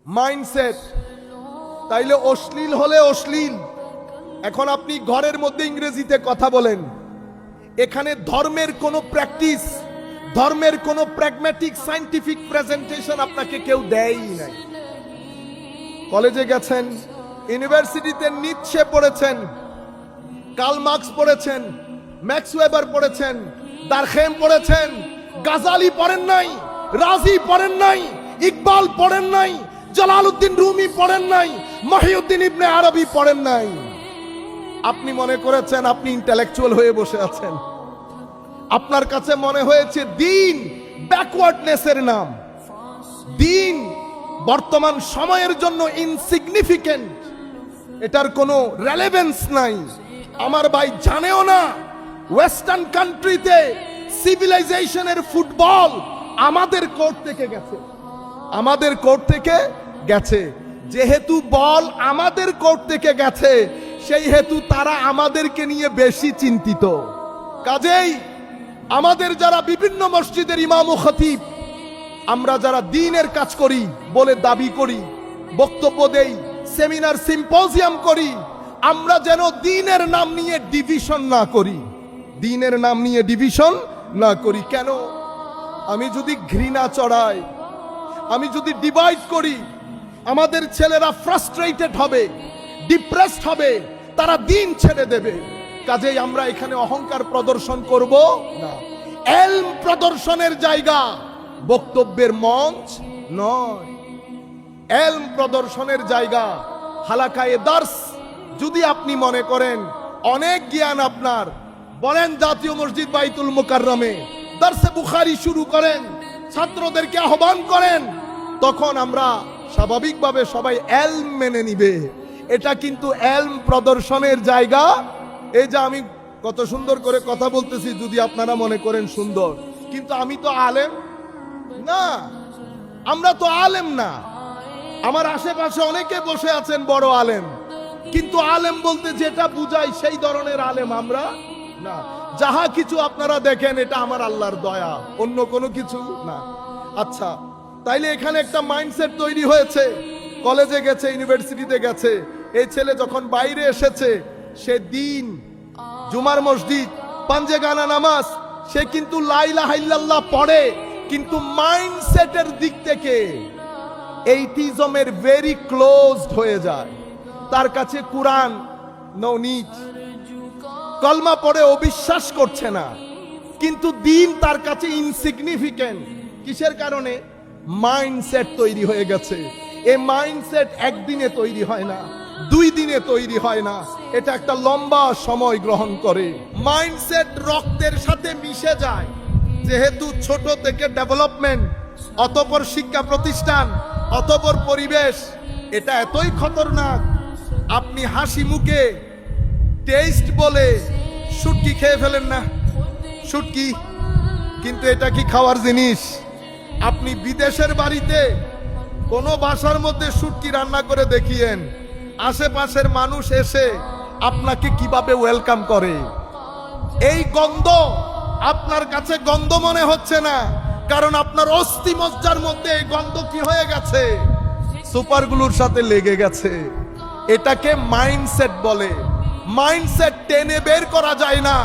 Mindset. তাইলে অশ্লীল হলে অশ্লীল। এখন আপনি ঘরের মধ্যে ইংরেজিতে কথা বলেন, এখানে ধর্মের কোনো প্র্যাকটিস, ধর্মের কোনো প্র্যাগম্যাটিক সায়েন্টিফিক প্রেজেন্টেশন আপনাকে কেউ দেয়ই নাই। কলেজে গেছেন, ইউনিভার্সিটিতে নিৎসে পড়েছেন, কার্ল মার্কস পড়েছেন, ম্যাক্স ওয়েবার পড়েছেন, দারখেম পড়েছেন, গাজালি পড়েন নাই, রাজি পড়েন নাই, ইকবাল পড়েন নাই, জালালউদ্দিন রুমি পড়েন নাই, মহিউদ্দিন ইবনে আরবি পড়েন নাই। আপনি মনে করেছেন আপনি ইন্টেলেকচুয়াল হয়ে বসে আছেন। আপনার কাছে মনে হয়েছে দিন ব্যাকওয়ার্ডনেসের নাম, দিন বর্তমান সময়ের জন্য ইনসিগনিফিকেন্ট, এটার কোনো রেলেভেন্স নাই। আমার ভাই জানেও না ওয়েস্টার্ন কান্ট্রিতে সিভিলাইজেশনের ফুটবল আমাদের কোর্ট থেকে গেছে, আমাদের কোর্ট থেকে গেছে। যেহেতু বল আমাদের কোর্ট থেকে গেছে, সেই হেতু তারা আমাদেরকে নিয়ে বেশি চিন্তিত। কাজেই আমাদের যারা বিভিন্ন মসজিদের ইমাম ও খতিব, আমরা যারা দ্বীনের কাজ করি বলে দাবি করি, বক্তব্য দেই, সেমিনার সিম্পোজিয়াম করি, আমরা যেন দ্বীনের নাম নিয়ে ডিভিশন না করি, দ্বীনের নাম নিয়ে ডিভিশন না করি। কেন? আমি যদি ঘৃণা চড়াই, আমি যদি ডিভাইড করি, আমাদের ছেলেরা ফ্রাস্ট্রেটেড হবে, ডিপ্রেসড হবে, তারা দ্বীন ছেড়ে দেবে। কাজেই আমরা এখানে অহংকার প্রদর্শন করব না। এলম প্রদর্শনের জায়গা, বক্তব্যের মঞ্চ নয়। এলম প্রদর্শনের জায়গা হালাকায়ে দার্স। যদি আপনি মনে করেন অনেক জ্ঞান আপনার, বলেন জাতীয় মসজিদ বাইতুল মুকাররমে দার্সে বুখারী শুরু করেন, ছাত্রদেরকে আহ্বান করেন, তখন আমরা স্বাভাবিকভাবে সবাই এলম মেনে নিবে। এটা কিন্তু এলম প্রদর্শনের জায়গা। এই যে আমি কত সুন্দর করে কথা বলতেছি, যদি আপনারা মনে করেন সুন্দর, কিন্তু আমি তো আলেম না, আমরা তো আলেম না। আমার আশেপাশে অনেকে বসে আছেন বড় আলেম, কিন্তু আলেম বলতে যেটা বুঝাই সেই ধরনের আলেম আমরা না। যাহা কিছু আপনারা দেখেন এটা আমার আল্লাহর দয়া, অন্য কোনো কিছু না। আচ্ছা, তাইলে এখানে একটা মাইন্ডসেট তৈরি হয়েছে। কলেজে গেছে, ইউনিভার্সিটিতে গেছে, এই ছেলে যখন বাইরে এসেছে, সে দিন, জুমার মসজিদ, পাঞ্জে গানা নামাজ, সে কিন্তু লা ইলাহা ইল্লাল্লাহ পড়ে, কিন্তু মাইন্ডসেটের দিক থেকে এইটিজমের ভেরি ক্লোজড হয়ে যায়। তার কাছে কুরআন নো নিড, কলমা পড়ে অবিশ্বাস করছে না, কিন্তু দিন তার কাছে ইনসিগনিফিকেন্ট। কিসের কারণে? মাইন্ডসেট তৈরি হয়ে গেছে। এই মাইন্ডসেট একদিনে তৈরি হয় না, 2 দিনে তৈরি হয় না, এটা একটা লম্বা সময় গ্রহণ করে। মাইন্ডসেট রক্তের সাথে মিশে যায়, যেহেতু ছোট থেকে ডেভেলপমেন্ট, অতঃপর শিক্ষা প্রতিষ্ঠান, অতঃপর পরিবেশ। এটা এতই খতরনাক, আপনি হাসি মুখে টেস্ট বলে শুটকি খেয়ে ফেলেন না, শুটকি, কিন্তু এটা কি খাওয়ার জিনিস? আপনি বিদেশের বাড়িতে কোনো বাসার মধ্যে শুটকি রান্না করে দেখিয়েন, আশেপাশের মানুষ এসে আপনাকে কিভাবে ওয়েলকাম করে। এই গন্ধ আপনার কাছে গন্ধ মনে হচ্ছে না, কারণ আপনার অস্থি মজ্জার মধ্যে এই গন্ধ কি হয়ে গেছে? সুপারগুলোর সাথে লেগে গেছে। এটাকে মাইন্ডসেট বলে। মাইন্ডসেট টেনে বের করা যায় না।